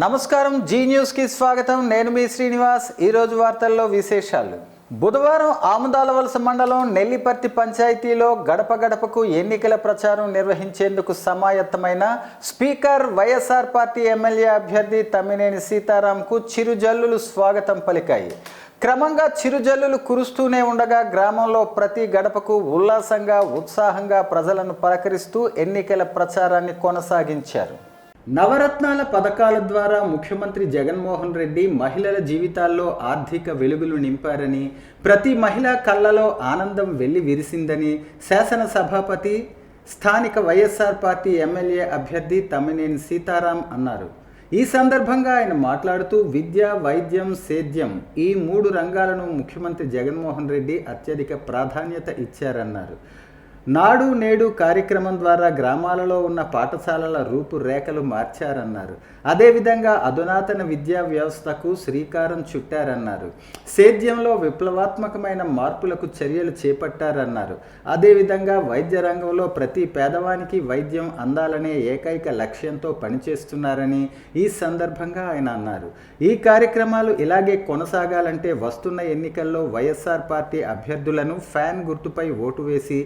నమస్కారం, జీ న్యూస్కి స్వాగతం. నేను మీ శ్రీనివాస్. ఈరోజు వార్తల్లో విశేషాలు. బుధవారం ఆముదాలవలస మండలం నెల్లిపర్తి పంచాయతీలో గడప గడపకు ఎన్నికల ప్రచారం నిర్వహించేందుకు సమాయత్తమైన స్పీకర్ వైఎస్ఆర్ పార్టీ ఎమ్మెల్యే అభ్యర్థి తమ్మినేని సీతారాంకు చిరుజల్లులు స్వాగతం పలికాయి. క్రమంగా చిరుజల్లులు కురుస్తూనే ఉండగా గ్రామంలో ప్రతి గడపకు ఉల్లాసంగా ఉత్సాహంగా ప్రజలను పలకరిస్తూ ఎన్నికల ప్రచారాన్ని కొనసాగించారు. నవరత్నాల పథకాల ద్వారా ముఖ్యమంత్రి జగన్మోహన్ రెడ్డి మహిళల జీవితాల్లో ఆర్థిక వెలుగులు నింపారని, ప్రతి మహిళ కళ్ళలో ఆనందం వెల్లి విరిసిందని శాసనసభాపతి స్థానిక వైఎస్ఆర్ పార్టీ ఎమ్మెల్యే అభ్యర్థి తమ్మినేని సీతారాం అన్నారు. ఈ సందర్భంగా ఆయన మాట్లాడుతూ విద్య, వైద్యం, సేద్యం ఈ 3 రంగాలను ముఖ్యమంత్రి జగన్మోహన్ రెడ్డి అత్యధిక ప్రాధాన్యత ఇచ్చారన్నారు. నాడు నేడు కార్యక్రమం ద్వారా గ్రామాలలో ఉన్న పాఠశాలల రూపురేఖలు మార్చారన్నారు. అదేవిధంగా అధునాతన విద్యా వ్యవస్థకు శ్రీకారం చుట్టారన్నారు. సేద్యంలో విప్లవాత్మకమైన మార్పులకు చర్యలు చేపట్టారన్నారు. అదేవిధంగా వైద్య రంగంలో ప్రతి పేదవానికి వైద్యం అందాలనే ఏకైక లక్ష్యంతో పనిచేస్తున్నారని ఈ సందర్భంగా ఆయన అన్నారు. ఈ కార్యక్రమాలు ఇలాగే కొనసాగాలంటే వస్తున్న ఎన్నికల్లో వైఎస్ఆర్ పార్టీ అభ్యర్థులను ఫ్యాన్ గుర్తుపై ఓటు వేసి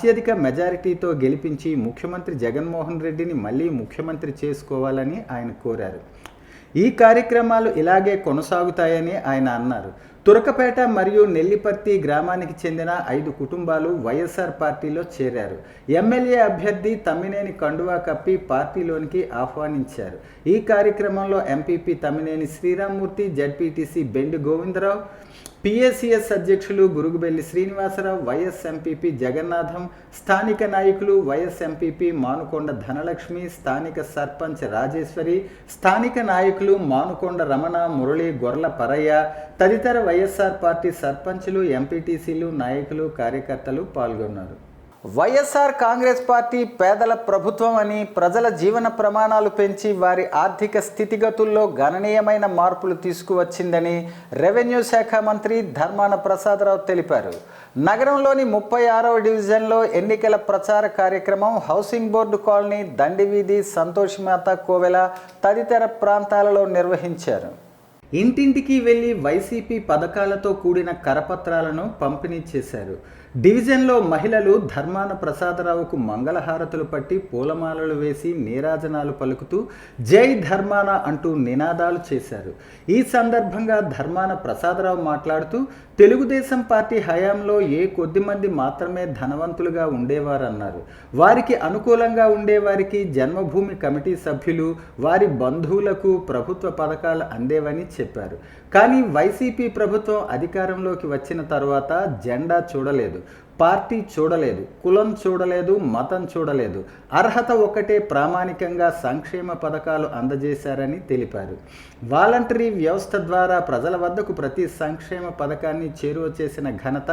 అత్యధిక మెజారిటీతో గెలిపించి ముఖ్యమంత్రి జగన్మోహన్ రెడ్డిని మళ్ళీ ముఖ్యమంత్రి చేసుకోవాలని ఆయన కోరారు. ఈ కార్యక్రమాలు ఇలాగే కొనసాగుతాయని ఆయన అన్నారు. తురకపేట మరియు నెల్లిపర్తి గ్రామానికి చెందిన 5 కుటుంబాలు వైఎస్ఆర్ పార్టీలో చేరారు. ఎమ్మెల్యే అభ్యర్థి తమ్మినేని కండువా కప్పి పార్టీలోనికి ఆహ్వానించారు. ఈ కార్యక్రమంలో MPP Tammineni Sriramamurthy, ZPTC Bendi Govindarao, PACS అధ్యక్షులు గురుగుబెల్లి శ్రీనివాసరావు, వైఎస్ ఎంపీపీ జగన్నాథం, స్థానిక నాయకులు వైఎస్ ఎంపీపీ మానుకొండ ధనలక్ష్మి, స్థానిక సర్పంచ్ రాజేశ్వరి, స్థానిక నాయకులు మానుకొండ రమణ, మురళి, గొర్ల పరయ్య తదితర వైఎస్ఆర్ పార్టీ సర్పంచులు, ఎంపీటీసీలు, నాయకులు, కార్యకర్తలు పాల్గొన్నారు. వైఎస్ఆర్ కాంగ్రెస్ పార్టీ పేదల ప్రభుత్వం అని, ప్రజల జీవన ప్రమాణాలు పెంచి వారి ఆర్థిక స్థితిగతుల్లో గణనీయమైన మార్పులు తీసుకువచ్చిందని రెవెన్యూ శాఖ మంత్రి ధర్మాన ప్రసాదరావు తెలిపారు. నగరంలోని 36వ డివిజన్లో ఎన్నికల ప్రచార కార్యక్రమం హౌసింగ్ బోర్డు కాలనీ, దండివీధి, సంతోషమాత కోవెల తదితర ప్రాంతాలలో నిర్వహించారు. ఇంటింటికి వెళ్లి వైసీపీ పథకాలతో కూడిన కరపత్రాలను పంపిణీ చేశారు. డివిజన్లో మహిళలు ధర్మాన ప్రసాదరావుకు మంగళహారతులు పట్టి పూలమాలలు వేసి నీరాజనాలు పలుకుతూ జై ధర్మాన అంటూ నినాదాలు చేశారు. ఈ సందర్భంగా ధర్మాన ప్రసాదరావు మాట్లాడుతూ తెలుగుదేశం పార్టీ హయాంలో కొద్దిమంది మాత్రమే ధనవంతులుగా ఉండేవారన్నారు. వారికి అనుకూలంగా ఉండేవారికి జన్మభూమి కమిటీ సభ్యులు, వారి బంధువులకు ప్రభుత్వ పథకాలు అందేవని చెప్పారు. కానీ వైసీపీ ప్రభుత్వం అధికారంలోకి వచ్చిన తర్వాత జెండా చూడలేదు, పార్టీ చూడలేదు, కులం చూడలేదు, మతం చూడలేదు, అర్హత ఒక్కటే ప్రామాణికంగా సంక్షేమ పథకాలు అందజేశారని తెలిపారు. వాలంటరీ వ్యవస్థ ద్వారా ప్రజల వద్దకు ప్రతి సంక్షేమ పథకాన్ని చేరువ చేసిన ఘనత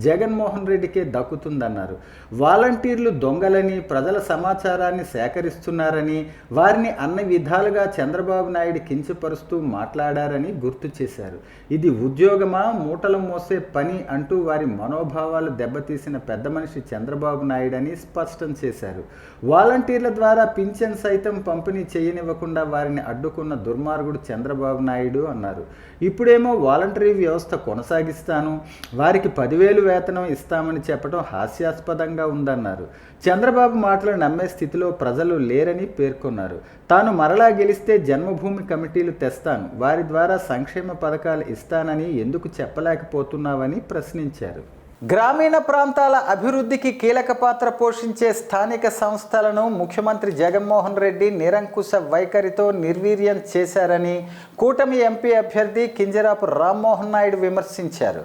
జగన్మోహన్ రెడ్డికే దక్కుతుందన్నారు. వాలంటీర్లు దొంగలని, ప్రజల సమాచారాన్ని సేకరిస్తున్నారని, వారిని అన్ని విధాలుగా చంద్రబాబు నాయుడు కించపరుస్తూ మాట్లాడారని గుర్తు చేశారు. ఇది ఉద్యోగమా, మూటలు మోసే పని అంటూ వారి మనోభావాలు దెబ్బతీసిన పెద్ద మనిషి చంద్రబాబు నాయుడు అని స్పష్టం చేశారు. వాలంటీర్ల ద్వారా పింఛన్ సైతం పంపిణీ చేయనివ్వకుండా వారిని అడ్డుకున్న దుర్మార్గుడు చంద్రబాబు నాయుడు అన్నారు. ఇప్పుడేమో వాలంటరీ వ్యవస్థ కొనసాగిస్తాను, వారికి 10,000 వేతనం ఇస్తామని చెప్పడం హాస్యాస్పదంగా ఉందన్నారు. చంద్రబాబు మాటలు నమ్మే స్థితిలో ప్రజలు లేరని పేర్కొన్నారు. తాను మరలా గెలిస్తే జన్మభూమి కమిటీలు తెస్తాను, వారి ద్వారా సంక్షేమ పథకాలు ఇస్తానని ఎందుకు చెప్పలేకపోతున్నావని ప్రశ్నించారు. గ్రామీణ ప్రాంతాల అభివృద్ధికి కీలక పాత్ర పోషించే స్థానిక సంస్థలను ముఖ్యమంత్రి జగన్మోహన్ రెడ్డి నిరంకుశ వైఖరితో నిర్వీర్యం చేశారని కూటమి ఎంపీ అభ్యర్థి కింజరాపు రామ్మోహన్ నాయుడు విమర్శించారు.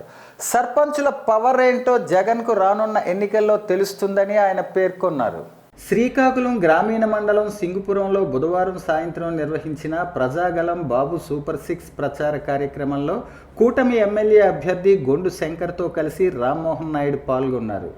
సర్పంచుల పవర్ ఏంటో జగన్కు రానున్న ఎన్నికల్లో తెలుస్తుందని ఆయన పేర్కొన్నారు. శ్రీకాకుళం గ్రామీణ మండలం సింగుపురంలో బుధవారం సాయంత్రం నిర్వహించిన ప్రజాగలం బాబు సూపర్ 6 ప్రచార కార్యక్రమంలో కూటమి ఎమ్మెల్యే అభ్యర్థి గొండు శంకర్తో కలిసి రామ్మోహన్ నాయుడు పాల్గొన్నారు.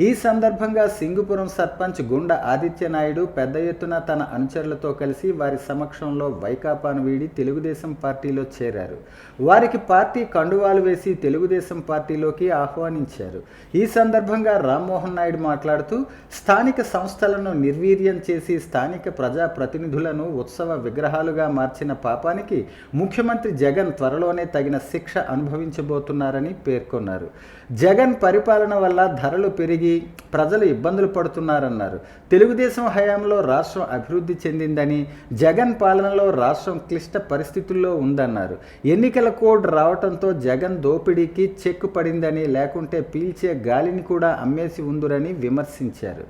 ఈ సందర్భంగా సింగుపురం సర్పంచ్ గుండ ఆదిత్యనాయుడు పెద్ద ఎత్తున తన అనుచరులతో కలిసి వారి సమక్షంలో వైకాపాను వీడి తెలుగుదేశం పార్టీలో చేరారు. వారికి పార్టీ కండువాలు వేసి తెలుగుదేశం పార్టీలోకి ఆహ్వానించారు. ఈ సందర్భంగా రామ్మోహన్ నాయుడు మాట్లాడుతూ స్థానిక సంస్థలను నిర్వీర్యం చేసి స్థానిక ప్రజాప్రతినిధులను ఉత్సవ విగ్రహాలుగా మార్చిన పాపానికి ముఖ్యమంత్రి జగన్ త్వరలోనే తగిన శిక్ష అనుభవించబోతున్నారని పేర్కొన్నారు. జగన్ పరిపాలన వల్ల ధరలు పెరిగి ప్రజలు ఇబ్బందులు పడుతున్నారన్నారు. తెలుగుదేశం హయాంలో రాష్ట్రం అభివృద్ధి చెందిందని, జగన్ పాలనలో రాష్ట్రం క్లిష్ట పరిస్థితుల్లో ఉందన్నారు. ఎన్నికల కోడ్ రావడంతో జగన్ దోపిడీకి చెక్కు పడిందని, లేకుంటే పీల్చే గాలిని కూడా అమ్మేసి ఉందురని విమర్శించారు.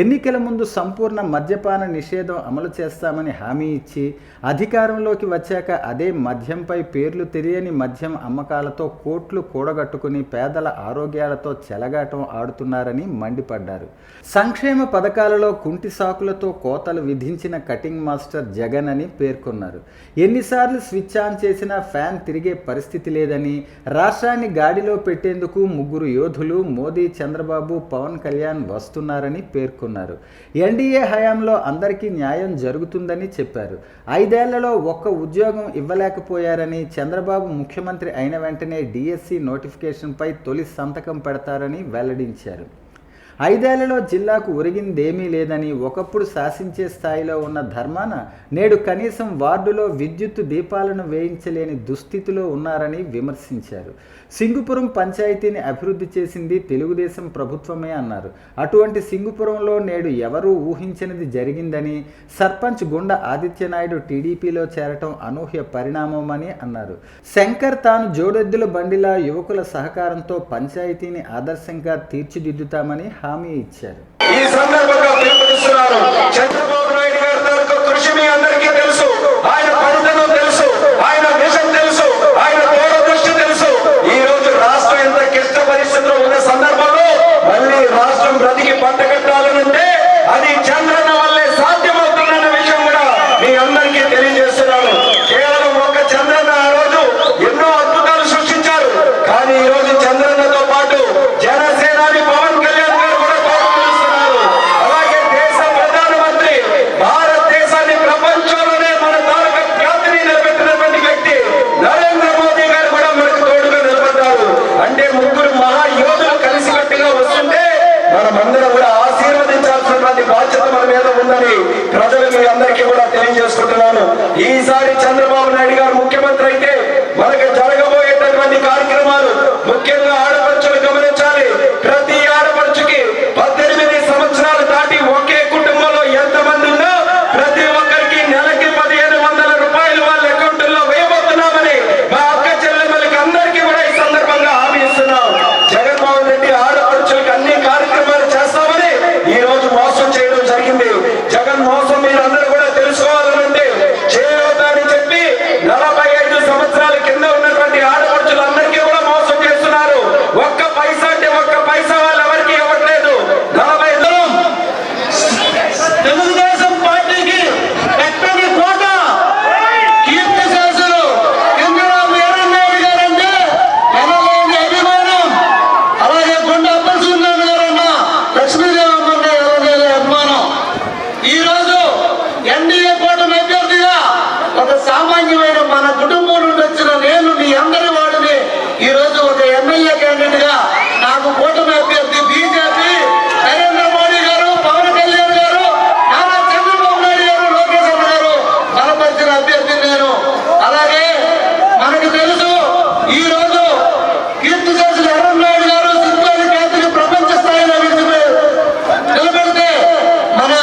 ఎన్నికల ముందు సంపూర్ణ మద్యపాన నిషేధం అమలు చేస్తామని హామీ ఇచ్చి అధికారంలోకి వచ్చాక అదే మద్యంపై పేర్లు తెలియని మద్యం అమ్మకాలతో కోట్లు కూడగట్టుకుని పేదల ఆరోగ్యాలతో చెలగాటం ఆడుతున్నారని మండిపడ్డారు. సంక్షేమ పథకాలలో కుంటి సాకులతో కోతలు విధించిన కటింగ్ మాస్టర్ జగన్ అని పేర్కొన్నారు. ఎన్నిసార్లు స్విచ్ ఆన్ చేసినా ఫ్యాన్ తిరిగే పరిస్థితి లేదని, రాష్ట్రాన్ని గాడిలో పెట్టేందుకు 3 యోధులు మోదీ, చంద్రబాబు, పవన్ కళ్యాణ్ వస్తున్నారని పేర్కొన్నారు. ఎన్డీఏ హయాంలో అందరికీ న్యాయం జరుగుతుందని చెప్పారు. 5 ఏళ్లలో ఒక్క ఉద్యోగం ఇవ్వలేకపోయారని, చంద్రబాబు ముఖ్యమంత్రి అయిన వెంటనే డిఎస్సి నోటిఫికేషన్పై తొలి సంతకం పెడతారని వెల్లడించారు. 5 ఏళ్లలో జిల్లాకు ఒరిగిందేమీ లేదని, ఒకప్పుడు శాసించే స్థాయిలో ఉన్న ధర్మాన నేడు కనీసం వార్డులో విద్యుత్ దీపాలను వేయించలేని దుస్థితిలో ఉన్నారని విమర్శించారు. సింగుపురం పంచాయతీని అభివృద్ధి చేసింది తెలుగుదేశం ప్రభుత్వమే అన్నారు. అటువంటి సింగుపురంలో నేడు ఎవరూ ఊహించనిది జరిగిందని, సర్పంచ్ గుండ ఆదిత్యనాయుడు టీడీపీలో చేరటం అనూహ్య పరిణామమని అన్నారు. శంకర్ తాను జోడెద్దుల బండిలా యువకుల సహకారంతో పంచాయతీని ఆదర్శంగా తీర్చిదిద్దుతామని హామీ ఇచ్చారు. ఈ సందర్భంగా పిలుపునిస్తున్నాను. చంద్రబాబు నాయుడు గారి తాలూకు కృషి మీ అందరికీ తెలుసు. ఆయన పనితనం తెలుసు, ఆయన విజన్ తెలుసు, ఆయన దూరదృష్టి తెలుసు. ఈ రోజు రాష్ట్రం ఎంత క్లిష్ట పరిస్థితిలో ఉన్న సందర్భంలో మళ్ళీ రాష్ట్రం బ్రతికి పట్టగట్టాలనంటే అది చంద్రన్న వల్లే సాధ్యమవుతుందన్న విషయం కూడా మీ అందరికీ తెలియజేస్తున్నాను. కేవలం ఒక చంద్రన్న ఆ రోజు ఎన్నో అద్భుతాలు సృష్టించారు. కానీ ఈ రోజు చంద్రన్నతో పాటు జనసేనాని పవన్ కళ్యాణ్ గారు కూడా తోడుస్తున్నారు. అలాగే దేశ ప్రధానమంత్రి భారతదేశాన్ని ప్రపంచంలోనే మన తాలూకా ఖ్యాతిని నిలబెట్టినటువంటి వ్యక్తి నరేంద్ర మోదీ గారు కూడా మనకు తోడుగా నిలబడ్డారు. అంటే 3 మహాయోధులు కలిసికట్టుగా వస్తుంటే మనమందరం కూడా ఆశీర్వదించాల్సినటువంటి బాధ్యత మన మీద ఉందని ప్రజలు మీ అందరికీ కూడా తెలియజేసుకుంటున్నాను. ఈసారి చంద్రబాబు నాయుడు గారు ముఖ్యమంత్రి అయితే మనకు జరగబోయేటటువంటి కార్యక్రమాలు ముఖ్యంగా ఆడపడుచులు గమనించాలి. ప్రతి ఆడపడుచుకి 18 సంవత్సరాలు దాటి ఒకే కుటుంబంలో ఎంతమంది ఉన్నా ప్రతి ఒక్కరికి నెలకి 1500 రూపాయలు వాళ్ళ అకౌంట్లో వేయబోతున్నామని మా అక్క చెల్లెమ్మలకి అందరికీ కూడా ఈ సందర్భంగా హామీ ఇస్తున్నాం. జగన్మోహన్ రెడ్డి ఆడపడుచులకు అన్ని కార్యక్రమాలు చేస్తామని ఈ రోజు మోసం చేయడం జరిగింది. జగన్ మోసం మీరు అందరూ కూడా తెలుసుకోవాలంటే చేయవద్దని చెప్పి 45 సంవత్సరాల కింద ఉన్నటువంటి ఆడపడుచులందరికీ కూడా మోసం చేస్తున్నారు. ఒక్క పైసా అంటే ఒక్క పైసా వాళ్ళు ఎవరికి ఇవ్వట్లేదు. 45 తెలుగుదేశం పార్టీకి ఎక్కడి కోట కీర్తి శాసనం చంద్రబాబు నాయుడు గారంటే ఎనలేని అభిమానం. అలాగే కొండ అప్పలసూర్యనారాయణ గారన్న లక్ష్మీదేవమ్మ అంటే ఎనలేని అభిమానం. ఈ రోజు ఎన్డీఏ కూటమి అభ్యర్థిగా ఒక సామాన్యమైన మన కుటుంబం నుండి వచ్చిన నేను మీ అందరి వాడిని ఈ రోజు ఒక ఎమ్మెల్యే క్యాండిడేట్ గా నాకు కూటమి అభ్యర్థి బీజేపీ నరేంద్ర మోడీ గారు, పవన్ కళ్యాణ్ గారు, నారా చంద్రబాబు నాయుడు గారు, లోకేష్ అన్న గారు బలపరిచిన అభ్యర్థి నేను. అలాగే మనకు తెలుసు ఈ రోజు కీర్తి చేసిన నాయుడు గారు సిద్ధాంతి ఖ్యాతిని ప్రపంచ స్థాయిలో నిలబెడితే మన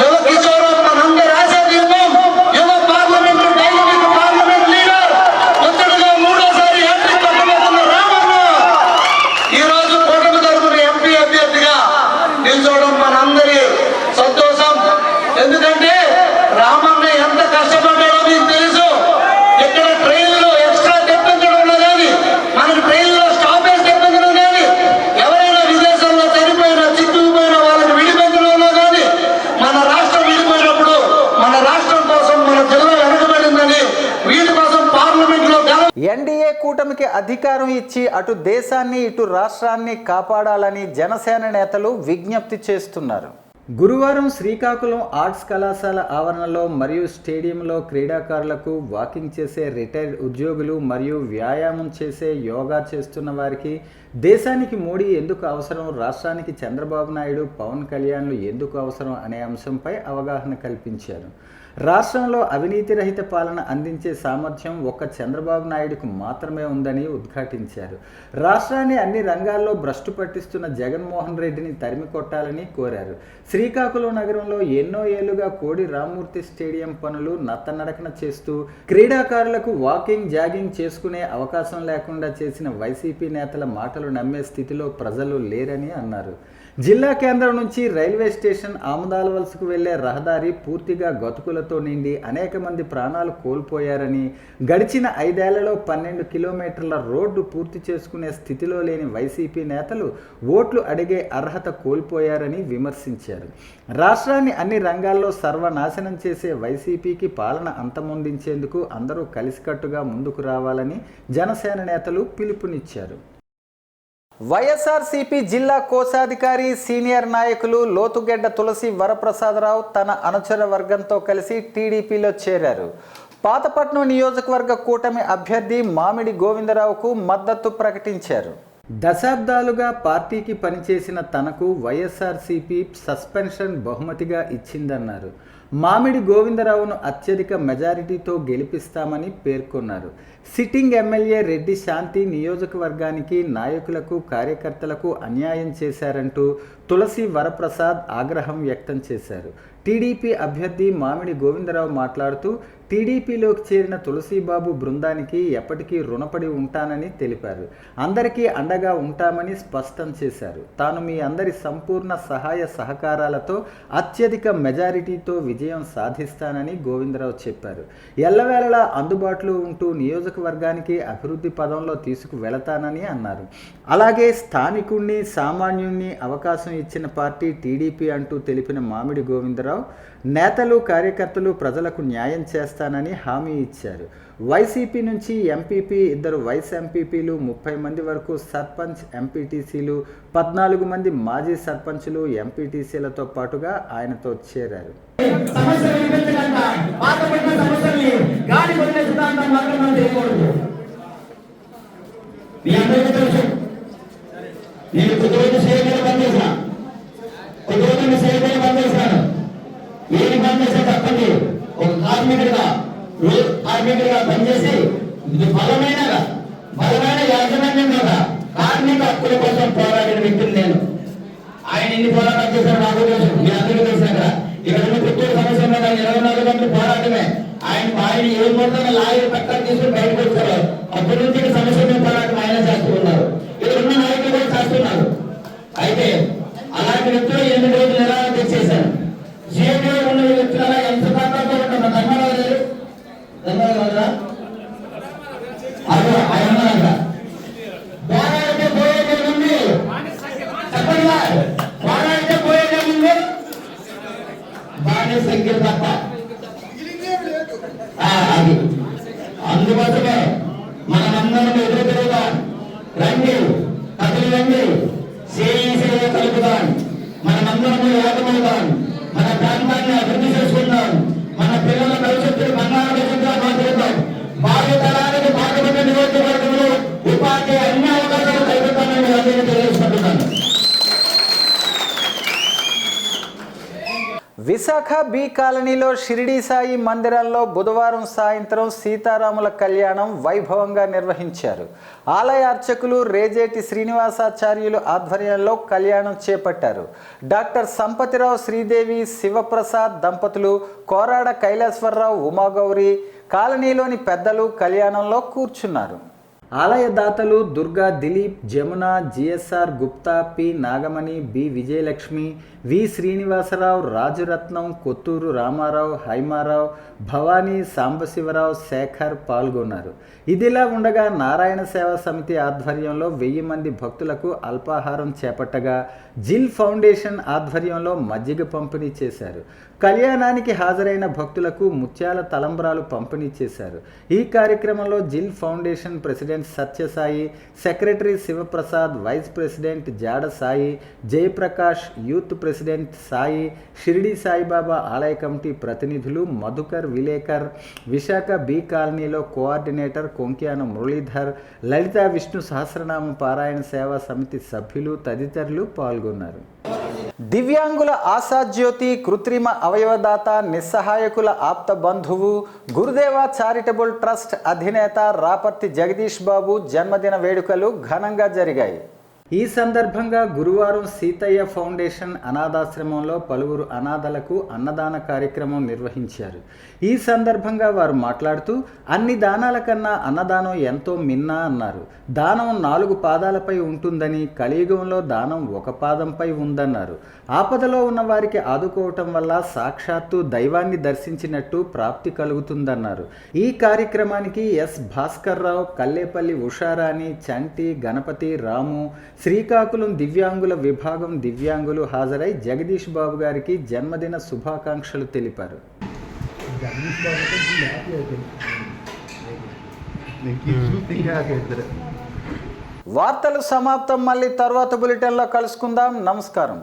యువ కిషోరం మనందరి ఆశా దీపం యువ పార్లమెంట్ డైనమిక్ పార్లమెంట్ లీడర్ ఒత్తిడిగా 3వ సారి హ్యాట్రిక్ కొట్టబోతున్న రామన్న ఈ రోజు కూటమి తరపున ఎంపీ అభ్యర్థిగా నిల్చోవడం మనందరి సంతోషం. ఎందుకంటే రామన్న ఎంత కష్టపడ్డాడో మీకు తెలుసు. ఇక్కడ ట్రైన్లో ఎక్స్ట్రా తెప్పించడంలో కానీ, మనకు ట్రైన్లో స్టాపేజ్ తెప్పించడం కానీ, ఎవరైనా విదేశాల్లో చనిపోయిన చిక్కుకుపోయిన వాళ్ళని విడిపించడంలో కానీ, మన రాష్ట్రం విడిపోయినప్పుడు మన రాష్ట్రం కోసం మన జిల్లా వెనకబడిందని వీటి కోసం పార్లమెంట్లో ఎన్డీఏ కూటమికి అధికారం ఇచ్చి అటు దేశాన్ని ఇటు రాష్ట్రాన్ని కాపాడాలని జనసేన నేతలు విజ్ఞప్తి చేస్తున్నారు. గురువారం శ్రీకాకుళం ఆర్ట్స్ కళాశాల ఆవరణలో మరియు స్టేడియంలో క్రీడాకారులకు వాకింగ్ చేసే రిటైర్డ్ ఉద్యోగులు మరియు వ్యాయామం చేసే యోగా చేస్తున్న వారికి దేశానికి మోడీ ఎందుకు అవసరం, రాష్ట్రానికి చంద్రబాబు నాయుడు పవన్ కళ్యాణ్లు ఎందుకు అవసరం అనే అంశంపై అవగాహన కల్పించారు. రాష్ట్రంలో అవినీతి రహిత పాలన అందించే సామర్థ్యం ఒక్క చంద్రబాబు నాయుడుకు మాత్రమే ఉందని ఉద్ఘాటించారు. రాష్ట్రాన్ని అన్ని రంగాల్లో భ్రష్టు పట్టిస్తున్న జగన్మోహన్ రెడ్డిని తరిమి కొట్టాలని కోరారు. శ్రీకాకుళం నగరంలో ఎన్నో ఏళ్లుగా కోడి రామ్మూర్తి స్టేడియం పనులు నత్తనడకన చేస్తూ క్రీడాకారులకు వాకింగ్ జాగింగ్ చేసుకునే అవకాశం లేకుండా చేసిన వైసీపీ నేతల మాటలు నమ్మే స్థితిలో ప్రజలు లేరని అన్నారు. జిల్లా కేంద్రం నుంచి రైల్వే స్టేషన్ ఆముదాల వలసకు వెళ్లే రహదారి పూర్తిగా గతుకులతో నిండి అనేక మంది ప్రాణాలు కోల్పోయారని, గడిచిన 5 ఏళ్లలో 12 కిలోమీటర్ల రోడ్డు పూర్తి చేసుకునే స్థితిలో లేని వైసీపీ నేతలు ఓట్లు అడిగే అర్హత కోల్పోయారని విమర్శించారు. రాష్ట్రాన్ని అన్ని రంగాల్లో సర్వనాశనం చేసే వైసీపీకి పాలన అంతమొందించేందుకు అందరూ కలిసికట్టుగా ముందుకు రావాలని జనసేన నేతలు పిలుపునిచ్చారు. వైఎస్ఆర్సీపీ జిల్లా కోశాధికారి సీనియర్ నాయకులు లోతుగెడ్డ తులసి వరప్రసాదరావు తన అనుచర వర్గంతో కలిసి టీడీపీలో చేరారు. పాతపట్నం నియోజకవర్గ కూటమి అభ్యర్థి మామిడి గోవిందరావుకు మద్దతు ప్రకటించారు. దశాబ్దాలుగా పార్టీకి పనిచేసిన తనకు వైఎస్ఆర్సీపీ సస్పెన్షన్ బహుమతిగా ఇచ్చిందన్నారు. మామిడి గోవిందరావును అత్యధిక మెజారిటీతో గెలిపిస్తామని పేర్కొన్నారు. సిట్టింగ్ ఎమ్మెల్యే రెడ్డి శాంతి నియోజకవర్గానికి నాయకులకు కార్యకర్తలకు అన్యాయం చేశారంటూ తులసి వరప్రసాద్ ఆగ్రహం వ్యక్తం చేశారు. టీడీపీ అభ్యర్థి మామిడి గోవిందరావు మాట్లాడుతూ టీడీపీలోకి చేరిన తులసిబాబు బృందానికి ఎప్పటికీ రుణపడి ఉంటానని తెలిపారు. అందరికీ అండగా ఉంటామని స్పష్టం చేశారు. తాను మీ అందరి సంపూర్ణ సహాయ సహకారాలతో అత్యధిక మెజారిటీతో విజయం సాధిస్తానని గోవిందరావు చెప్పారు. ఎల్లవేళలా అందుబాటులో ఉంటూ నియోజకవర్గానికి అభివృద్ధి పదంలో తీసుకువెళతానని అన్నారు. అలాగే స్థానికుణ్ణి సామాన్యుణ్ణి అవకాశం ఇచ్చిన పార్టీ టీడీపీ అంటూ తెలిపిన మామిడి గోవిందరావు నేతలు కార్యకర్తలు ప్రజలకు న్యాయం చేస్తానని హామీ ఇచ్చారు. వైసీపీ నుంచి ఎంపీపీ, 2 వైస్ ఎంపీపీలు, 30 మంది వరకు సర్పంచ్ ఎంపీటీసీలు, 14 మంది మాజీ సర్పంచులు ఎంపీటీసీలతో పాటుగా ఆయనతో చేరారు. ఏమి పని చేస్తే తప్పండి. ఒక కార్మికుడిగా పనిచేసి బలమైన యాజమాన్యం మీద కార్మిక హక్కుల కోసం పోరాడిన వ్యక్తిని నేను. ఆయన ఎన్ని పోరాటాలు చేశారు నాకు తెలుసు, మీ అందరికీ తెలిసినాక. ఇక్కడ పుత్తూరు సమస్య మీద 24 గంటలు పోరాటమే. ఆయన ఏ మూలంగా లాయర్ పక్కన తీసుకుని బయటకు వచ్చారు. అప్పటి నుంచి సమస్య మీద పోరాటం ఆయన చేస్తూ ఉన్నారు. ఇక్కడ ఉన్న నాయకులు కూడా చేస్తున్నారు. అయితే అలాంటి వ్యక్తులు 8 రోజులు నిరాహార దీక్ష చేశాను. జీవితంలో ఉన్న వ్యక్తుల ఎంత ప్రాంతాలతో ఉంటాం. ధర్మరాజు ఆయన పోరాడితే పోయేదే ఉంది, చెప్పండి. పోరాడితే పోయేదే ఉంది, బాగానే సంఖ్య తప్ప అది. అందుకోసమే మనమందరం ఎదురు తిరుగుదాం. రండి, కథలు రండి, సేవ కలుపుదాం. మనమందరము ఏకమవుదాం. మన ప్రాంతాన్ని అభివృద్ధి చేసుకుందాం. మన పిల్లల భవిష్యత్తును బంగారు భవిష్యత్తుగా మార్చుకుందాం. భావితరానికి పాటుపడ్డ నియోజకవర్గంలో ఉపాధి అన్ని అవకాశాలు కలుగుతామని అందరికీ తెలియజేసుకుంటున్నాను. విశాఖ బి కాలనీలో షిరిడి సాయి మందిరంలో బుధవారం సాయంత్రం సీతారాముల కళ్యాణం వైభవంగా నిర్వహించారు. ఆలయ అర్చకులు రేజేటి శ్రీనివాసాచార్యులు ఆధ్వర్యంలో కళ్యాణం చేపట్టారు. డాక్టర్ సంపతిరావు శ్రీదేవి శివప్రసాద్ దంపతులు, కోరాడ కైలాశ్వరరావు ఉమాగౌరి, కాలనీలోని పెద్దలు కళ్యాణంలో కూర్చున్నారు. ఆలయ దాతలు Durga Dilip, Jamuna, GSR Gupta, P Nagamani, B Vijayalakshmi, V Srinivasarao, Rajuratnam, Kotturu Ramarao, Haimarao, Bhavani, Sambasivarao, Shekar పాల్గొన్నారు. ఇదిలా ఉండగా నారాయణ సేవా సమితి ఆధ్వర్యంలో 1000 మంది భక్తులకు అల్పాహారం చేపట్టగా జిల్ ఫౌండేషన్ ఆధ్వర్యంలో మజ్జిగ పంపిణీ చేశారు. కళ్యాణానికి హాజరైన భక్తులకు ముత్యాల తలంబ్రాలు పంపిణీ చేశారు. ఈ కార్యక్రమంలో జిల్ foundation president Satyasai, secretary Sivaprasad, vice president Jada Sai, Jayaprakash, youth president Sai, Shirdi Saibaba ఆలయ కమిటీ ప్రతినిధులు మధుకర్, విలేకర్, విశాఖ బి కాలనీలో కోఆర్డినేటర్ కొంక్యాన మురళీధర్, లలితా విష్ణు సహస్రనామ పారాయణ సేవా సమితి సభ్యులు తదితరులు పాల్గొన్నారు. దివ్యాంగుల ఆశాజ్యోతి, కృత్రిమ అవయవదాత, నిస్సహాయకుల ఆప్త బంధువు, గురుదేవ చారిటబుల్ ట్రస్ట్ అధినేత రాపర్తి జగదీష్ బాబు జన్మదిన వేడుకలు ఘనంగా జరిగాయి. ఈ సందర్భంగా గురువారం సీతయ్య ఫౌండేషన్ అనాథాశ్రమంలో పలువురు అనాథలకు అన్నదాన కార్యక్రమం నిర్వహించారు. ఈ సందర్భంగా వారు మాట్లాడుతూ అన్ని దానాల కన్నా అన్నదానం ఎంతో మిన్నా అన్నారు. దానం 4 పాదాలపై ఉంటుందని, కలియుగంలో దానం 1 పాదంపై ఉందన్నారు. ఆపదలో ఉన్న వారికి ఆదుకోవటం వల్ల సాక్షాత్తు దైవాన్ని దర్శించినట్టు ప్రాప్తి కలుగుతుందన్నారు. ఈ కార్యక్రమానికి ఎస్ భాస్కర్ రావు, కల్లేపల్లి ఉషారాణి, చంటి, గణపతి, రాము, శ్రీకాకుళం దివ్యాంగుల విభాగం దివ్యాంగులు హాజరై జగదీష్ బాబు గారికి జన్మదిన శుభాకాంక్షలు తెలిపారు. వార్తలు సమాప్తం. మళ్ళీ తర్వాత బులెటిన్లో కలుసుకుందాం. నమస్కారం.